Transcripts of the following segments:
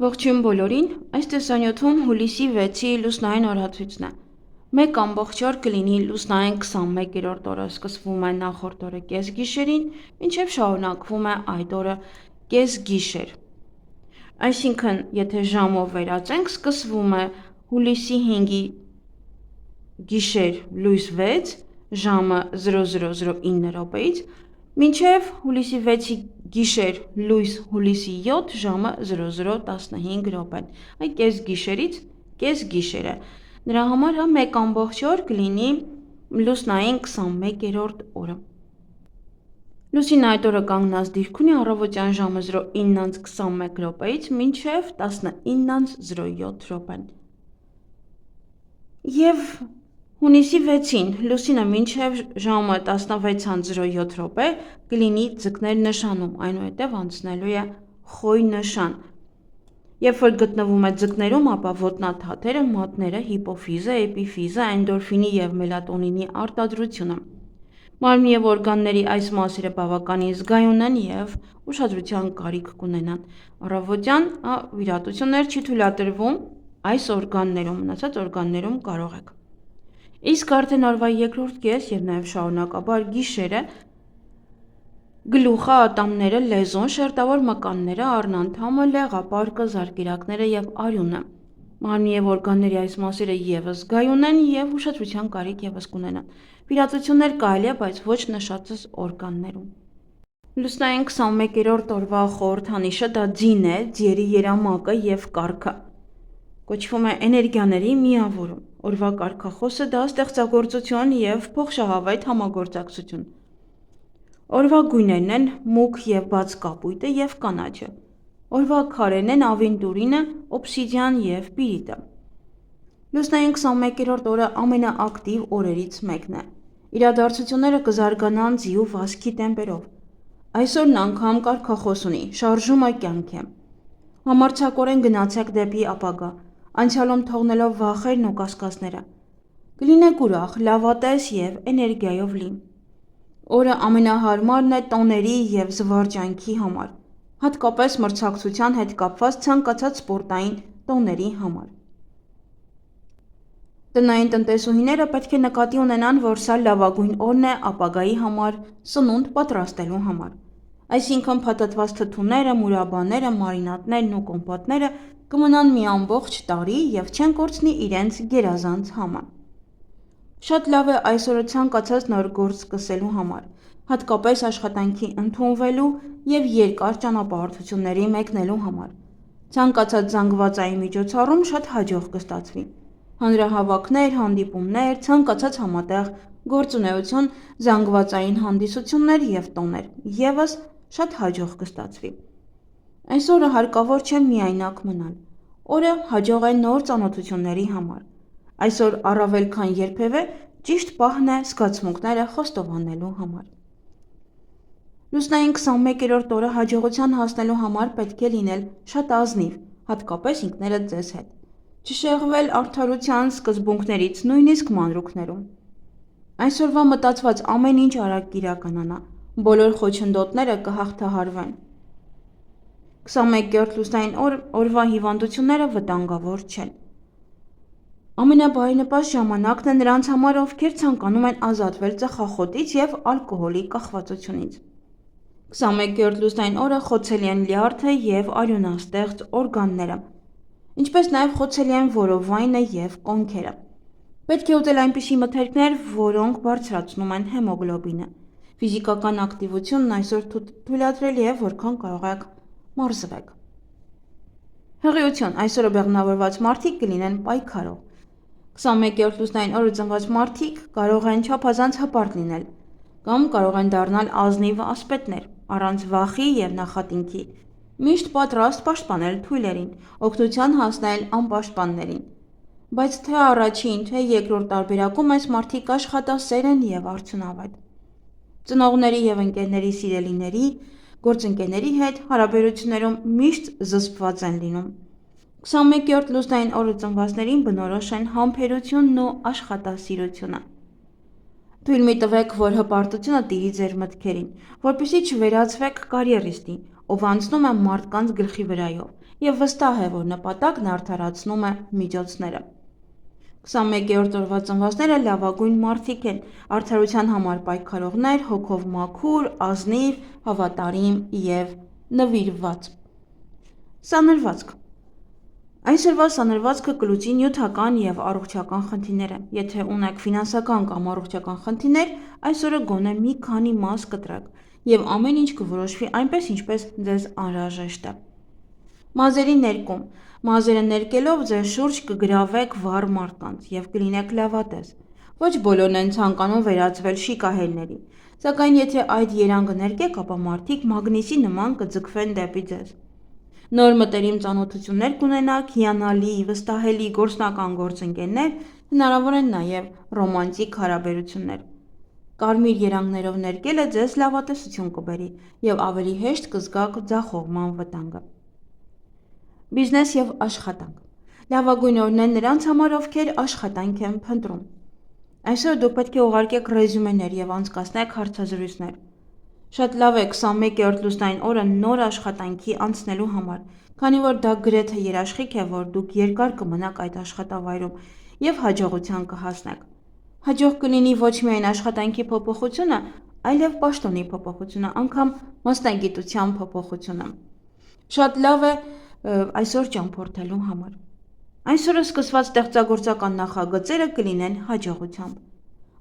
Ողջույն բոլորին, այս տեսանյութում հուլիսի 6-ի լուսնային օրացույցն է։ 1 օր կլինի լուսնային 21-րդ օրը, սկսվում է նախորդ օրը կեսգիշերին, մինչև շարունակվում է այդ օրը կեսգիշեր։ Այսինքն, եթե ժամով վերածենք, սկսվում է հուլիսի 5-ի գիշեր լույս 6 ժամը 00:09 րոպեից, մինչև հուլիսի 6-ի գիշեր լույս հուլիսի 7 ժամը 00:15 րոպեն, այդ կեսգիշերից կեսգիշեր է, նրա համար 1 օր կլինի լուսնային 21-րդ օրը։ Լուսինը այդ օրը կանգնած դիրք ունի առավոտյան ժամը 09:21 րոպեից մինչև 19:07 րոպեն։ Եվ հունիսի 6-ին լուսինը մինչև ժամը 16:07 րոպե կլինի ձկներ նշանում, այնուհետև անցնելու է խոյ նշան։ Երբ որ գտնվում է ձկներում, ապա ոտնաթաթերը, մատները, հիպոֆիզը, էպիֆիզը, էնդորֆինի և մելատոնինի արտադրությունը։ Մարմնի և օրգանների այս մասերը բավականին զգայուն են և ուշադրության կարիք կունենան։ Առավոտյան վիրատություններ չի թույլատրվում այս օրգաններում, մնացած օրգաններում կարող եք։ Իսկ արդեն օրվա երկրորդ կես և նաև շարունակաբար գիշերը գլուխը, ատամները, լեզուն, շերտավոր մկանները, առնանդամը, լեղապարկը, զարկերակները և արյունը։ Մարմնի և օրգանների այս մասերը ևս զգայուն են և ուշադրության կարիք ևս կունենան։ Վիրատություններ կարելի է, բայց ոչ նշածս օրգաններում։ Լուսնային 21-րդ օրվա խորհրդանիշը դա ձին է, ձիերի երամակը և կարգը։ Կոչվում է էներգիաների միավորում։ Օրվա կարգախոսը դա ստեղծագործություն և փոխշահավետ համագործակցություն։ Օրվա գույներն են մուգ և բաց կապույտը և կանաչը։ Օրվա քարերն են ավինտուրինը, օբսիդիան և պիրիտը։ Լուսնային 21-րդ օրը ամենաակտիվ օրերից մեկն է։ Իրադարձությունները կզարգանան ձի ու վազքի տեմպերով։ Այսօրն անգամ կարգախոս ունի, շարժումը կյանք է։ Համարձակորեն գնացեք դեպի ապագա, անցյալում թողնելով վախերն ու կասկածները։ Կլինեք ուրախ, լավատես և էներգիայով լի։ Օրը ամենահարմարն է տոների և զվարճանքի համար, հատկապես մրցակցության հետ կապված ցանկացած սպորտային տոների համար։ Տնային տնտեսուհիները պետք է նկատի ունենան, որ սա լավագույն օրն է ապագայի համար սնունդ պատրաստելու համար։ Այսինքն փաթաթված թթուները, մուրաբաները, մարինադներն ու կոմպոտները կմնան մի ամբողջ տարի և չեն կորցնի իրենց գերազանց համը։ Շատ լավ է այս օրը ցանկացած նոր գործ սկսելու համար, հատկապես աշխատանքի ընդունվելու և երկար ճանապարհորդությունների մեկնելու համար։ Ցանկացած զանգվածային միջոցառում շատ հաջող կստացվի։ Հանրահավաքներ, հանդիպումներ, ցանկացած համատեղ գործունեություն, զանգվածային հանդիսություններ և տոներ ևս շատ հաջող կստացվի։ Այս օրը հարկավոր չէ միայնակ մնալ։ Օրը հաջող է նոր ծանոթությունների համար։ Այսօր առավել քան երբևէ ճիշտ պահն է զգացմունքները խոստովանելու համար։ Լուսնային 21-րդ օրը հաջողության հասնելու համար պետք է լինել շատ ազնիվ, հատկապես ինքներդ ձեզ հետ։ Չշեղվել արդարության սկզբունքներից, նույնիսկ մանրուքներում։ Այսօրվա մտածված ամեն ինչ արագ կիրականանա, բոլոր խոչընդոտները կհաղթահարվեն։ 21-րդ լուսնային օրվա հիվանդությունները վտանգավոր չեն։ Ամենաբարենպաստ ժամանակն է նրանց համար, ովքեր ցանկանում են ազատվել ծխախոտից և ալկոհոլի կախվածությունից։ 21-րդ լուսնային օրը խոցելի են լյարդը և արյունաստեղծ օրգանները, ինչպես նաև խոցելի են որովայնը և կոնքերը։ Պետք է ուտել այնպիսի մթերքներ, որոնք բարձրացնում են հեմոգլոբինը։ Ֆիզիկական ակտիվությունն այսօր թույլատրելի է, որքան կարող եք մարզվեք։ Հղիություն այսօրը բեղմնավորված մարդիկ կլինեն պայքարող։ 21-րդ լուսնային օրը ծնված մարդիկ կարող են չափազանց հպարտ լինել կամ կարող են դառնալ ազնիվ ասպետներ, առանց վախի և նախատինքի, միշտ պատրաստ պաշտպանել թույլերին, օգնության հասնել անպաշտպաններին։ Բայց թե առաջին, թե երկրորդ տարբերակում այս մարդիկ աշխատասեր են և արդյունավետ։ Ծնողների և ընկերների սիրելիների, գործընկերների հետ հարաբերություններում միշտ զսպված են լինում։ 21-րդ լուսնային օրը ծնվածներին բնորոշ են համբերությունն ու աշխատասիրությունը։ Թույլ մի տվեք, որ հպարտությունը տիրի ձեր մտքերին, որպեսզի չվերածվեք կարիերիստի, ով անցնում է մարդկանց գլխի վրայով եւ վստահ է, որ նպատակն արդարացնում է միջոցները։ 21-րդ օրվա ծնվածները լավագույն մարդիկ են, արդարության համար պայքարողներ, հոգով մաքուր, ազնիվ, հավատարիմ եւ նվիրված։ Սանրվածք։ Այսօրվա սանրվածքը կլուծի նյութական եւ առողջական խնդիրները։ Եթե ունեք ֆինանսական կամ առողջական խնդիրներ, այսօրը գոնե մի քանի մաս կտրեք եւ ամեն ինչ կորոշվի այնպես, ինչպես ձեզ անհրաժեշտ է։ Մազերի ներկում։ Մազերը ներկելով ձեր շուրջ կգրավեք վառ մարդկանց եւ կլինեք լավատես։ Ոչ բոլորն են ցանկանում վերածվել շիկահելների, սակայն եթե այդ երանգը ներկեք, ապա մարդիկ մագնիսի նման կձգվեն դեպի ձեզ։ Նոր մտերիմ ծանոթություններ կունենաք, հիանալի, վստահելի գործնական գործընկերներ, հնարավոր են նաև ռոմանտիկ հարաբերություններ։ Կարմիր երանգներով ներկելը ձեզ լավատեսություն կբերի եւ ավելի հեշտ կզգաք ձախողման վտանգը։ Բիզնես եւ աշխատանք։ Լավագույն օրն են նրանց համար, ովքեր աշխատանք են փնտրում։ Այսօր դուք պետք է ուղարկեք ռեզյումեներ եւ անցկացնեք հարցազրույցներ։ Շատ լավ է 21-րդ լուսնային օրը նոր աշխատանքի անցնելու համար, քանի որ դա գրեթե երաշխիք է, որ դուք երկար կմնաք այդ աշխատավայրում եւ հաջողության կհասնեք։ Հաջող կլինի ոչ միայն աշխատանքի փոփոխությունը, այլև պաշտոնի փոփոխությունը, անգամ մասնագիտության փոփոխությունը։ Շատ լավ է այսօր ճամփորդելու համար։ Այսօրը սկսված ստեղծագործական նախագծերը կլինեն հաջողությամբ։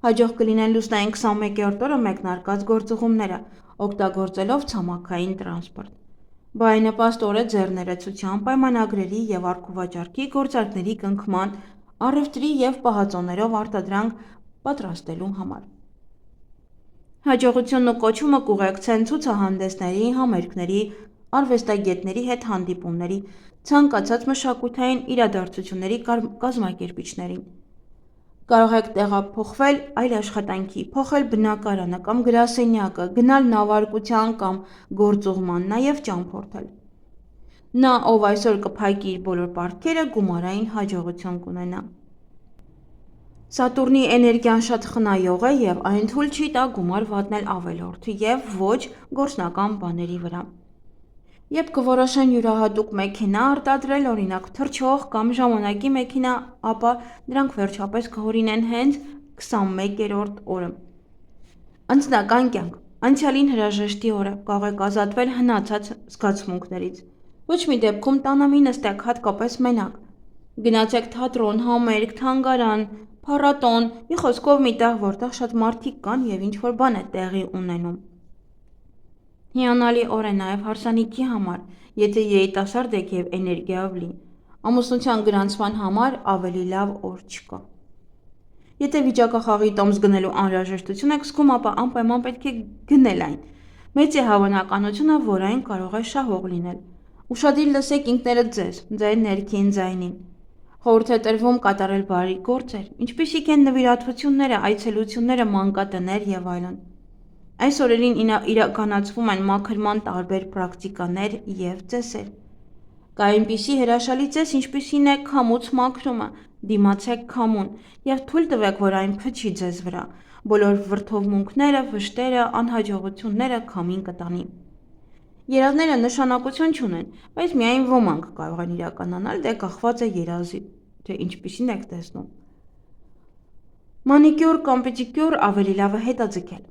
Հաջող կլինեն լուսնային 21-րդ օրը մեկնարկած գործուղումները, օգտագործելով ցամաքային տրանսպորտ։ Բարենպաստ օր է ձեռներեցության, պայմանագրերի եւ առքուվաճառքի գործարքների կնքման, առևտրի եւ պահածոներով արտադրանք պատրաստելու համար։ Հաջողությունն ու կոչումը կուղեկցեն ցուցահանդեսների, համերգների, արվեստագետների հետ հանդիպումների, ցանկացած մշակութային իրադարձությունների կազմակերպիչներին։ Կարող եք տեղափոխվել այլ աշխատանքի, փոխել բնակարանը կամ գրասենյակը, գնալ նավարկության կամ գործուղման, նաև ճամփորդել։ Նա, ով այսօր կփակի իր բոլոր պարտքերը, գումարային հաջողություն կունենա։ Սատուրնի էներգիան շատ խնայող է եւ այն թույլ չի տա գումար վատնել ավելորդ եւ ոչ գործնական բաների վրա։ Երբ կորոշեն յուրահատուկ մեքենա արտադրել, օրինակ թռչող կամ ժամանակի մեքենա, ապա դրանք վերջապես կհորինեն հենց 21-րդ օրը։ Անձնական կյանք։ Անցյալին հրաժեշտի օր է, կարող եք ազատվել հնացած զգացմունքներից։ Ոչ մի դեպքում տանը մի նստեք, հատկապես մենակ։ Գնացեք թատրոն, համերգ, թանգարան, փառատոն, մի խոսքով մի տեղ, որտեղ շատ մարդիկ կան եւ ինչ-որ բան է տեղի ունենում։ Հիանալի օր է նաև հարսանիքի համար, եթե երիտասարդ եք եւ էներգիայով լի։ Ամուսնության գրանցման համար ավելի լավ օր չկա։ Եթե վիճակախաղի տոմս գնելու անհրաժեշտություն եք զգում, ապա անպայման պետք է գնել այն։ Մեծ է հավանականությունը, որ այն կարող է շահող լինել։ Ուշադիր լսեք ինքներդ ձեզ, ձեր ներքին ձայնին։ Խորհուրդ է տրվում կատարել բարի գործեր, ինչպիսիք են նվիրատվությունները, այցելությունները, մանկատներ եւ այլն։ Այս օրերին իրականացվում են մաքրման տարբեր պրակտիկաներ եւ ծեսեր։ Կա այնպիսի հրաշալի ծես, ինչպիսին է քամուց մաքրումը, դիմացեք քամուն եւ թույլ տվեք, որ այն փչի ձեզ վրա։ Բոլոր վրդովմունքները, վշտերը, անհաջողությունները քամին կտանի։ Երազները նշանակություն չունեն, բայց միայն ոմանք կարող են իրականանալ, դե կախված է երազի, թե ինչպիսին եք տեսնում։ Մանիկյուր կամ պեդիկյուր ավելի լավ է հետաձգել։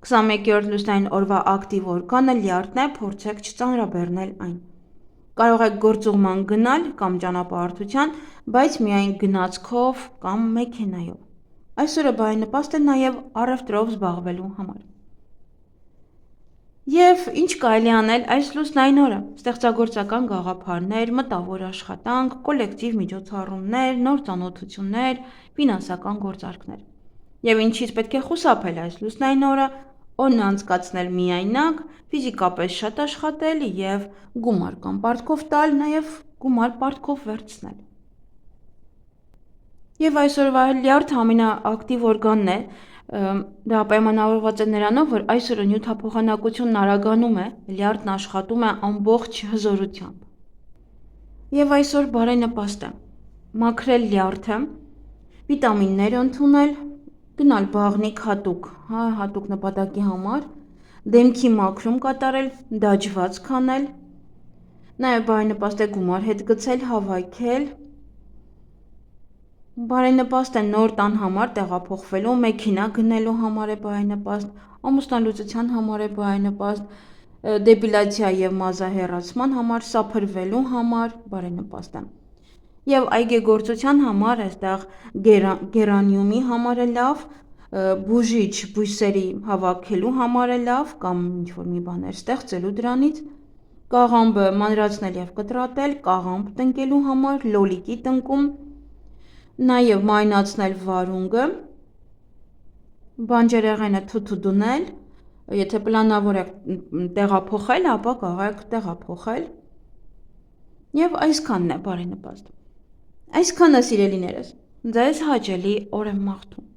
21-րդ լուսնային օրվա ակտիվ օրգանը լյարդն է, փորձեք չծանրաբեռնել այն։ Կարող եք գործուղման գնալ կամ ճանապարհորդության, բայց միայն գնացքով կամ մեքենայով։ Այսօրը բարենպաստ է նաև առևտրով զբաղվելու համար։ Եվ ինչ կարելի անել այս լուսնային օրը՝ ստեղծագործական գաղափարներ, մտավոր աշխատանք, կոլեկտիվ միջոցառումներ, նոր ծանոթություններ, ֆինանսական գործարքներ։ Եվ ինչից պետք է խուսափել այս լուսնային օրը, օրն անցկացնել միայնակ, ֆիզիկապես շատ աշխատել եւ գումար կամ պարտքով տալ, նաեւ գումար պարտքով վերցնել։ Եվ այսօրվա լյարդ ամենաակտիվ օրգանն է, դա պայմանավորված է նրանով, որ այսօրը նյութափոխանակությունն արագանում է, լյարդն աշխատում է ամբողջ հզորությամբ։ Եվ այսօր բարենպաստ է մաքրել լյարդը, վիտամիններ ընդունել, գնալ բաղնիք հատուկ նպատակի համար, դեմքի մաքրում կատարել, դաջված քանել, Նաև բարենպաստ է գումար հետ գցել, հավաքել, բարենպաստ է նոր տան համար տեղափոխվելու, մեքենա գնելու համար է բարենպաստ, ամուսնալուծության համար է բարենպաստ, դեպիլացիա և մազահեռացման համար, սափրվելու համար բարենպաստ է։ Եվ այգեգործության համար այստեղ գերանիումի համար է լավ, բուժիչ բույսերի հավաքելու համար է լավ կամ ինչ-որ մի բաներ ստեղծելու դրանից, կաղամբը մանրացնել և կտրատել, կաղամբ տնկելու համար, լոլիկի տնկում, նաև մարինացնել վարունգը, բանջարեղենը թութու դնել, եթե պլանավոր եք տեղափոխել, ապա կարող եք տեղափոխել, և այսքանն է բարենպաստ։ Այսքանը սիրելիներս, ձեզ հաճելի օր եմ մաղթում։